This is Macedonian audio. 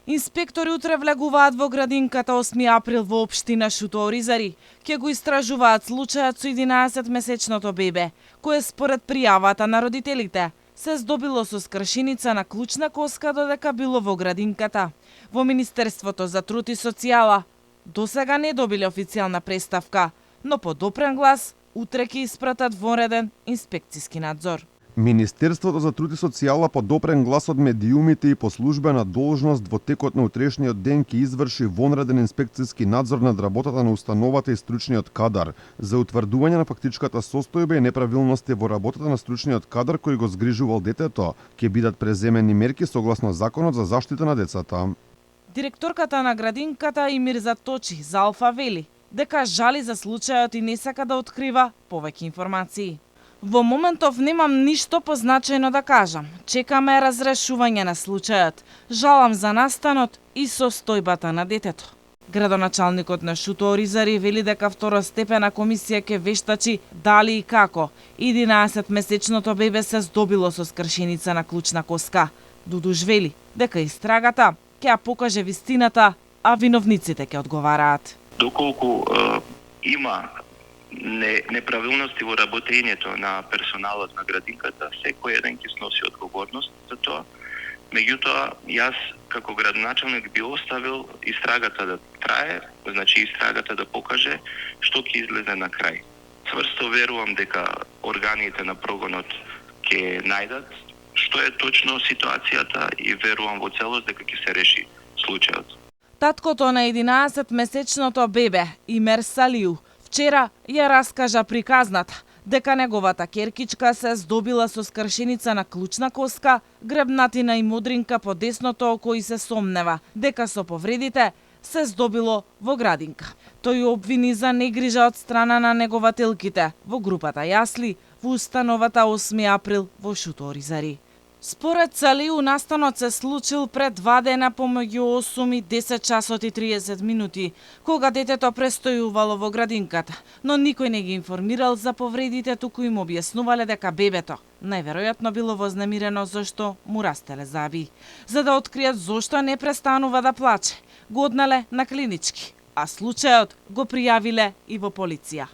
Инспектори утре влегуваат во градинката 8 април во општина Шуто-Оризари. Ќе го истражуваат случајот со 11-месечното бебе, кое според пријавата на родителите се здобило со скршеница на клучна коска додека било во градинката. Во Министерството за труд и социјала досега не добиле официјална представка, но по допрен глас утре ќе испратат вонреден инспекциски надзор. Министерството за труд и социјала по допрен глас од медиумите и по службена должност во текот на утрешниот ден ќе изврши вонреден инспекциски надзор над работата на установата и стручниот кадар за утврдување на фактичката состојба и неправилности во работата на стручниот кадар кој го згрижувал детето. Ќе бидат преземени мерки согласно Законот за заштита на децата. Директорката на градинката Имирза Точи за Алфа вели дека жали за случајот и не сака да открива повеќе информации. Во моментов немам ништо позначајно да кажам. Чекаме разрешување на случајот. Жалам за настанот и состојбата на детето. Градоначалникот на Шуто-Оризари вели дека второстепена комисија ќе вештачи дали и како 11-месечното бебе се здобило со скршеница на клучна коска. Дудуш вели дека истрагата ќе ја покаже вистината, а виновниците ќе одговараат. Доколку има неправилности во работењето на персоналот на градинката, секој еден ќе сноси одговорност за тоа. Меѓутоа, јас како градоначалник би оставил истрагата да трае, значи истрагата да покаже што ќе излезе на крај. Цврсто верувам дека органите на прогонот ќе најдат што е точно ситуацијата и верувам во целост дека ќе се реши случајот. Таткото на 11-месечното бебе, Имер Салиу, вчера ја раскажа приказната дека неговата керкичка се здобила со скршеница на клучна коска, гребнатина и модринка по десното око и се сомнева дека со повредите се здобило во градинка. Тој обвини за негрижа од страна на негователките во групата јасли во установата 8 април во Шуто-Оризари. Според Салиу, настанот се случил пред 2 дена помеѓу 8 и 10 часот и 30 минути, кога детето престојувало во градинката, но никој не ги информирал за повредите, туку им објаснувале дека бебето најверојатно било вознемирено зашто му растеле заби. За да откријат зошто не престанува да плаче, го однале на клинички, а случајот го пријавиле и во полиција.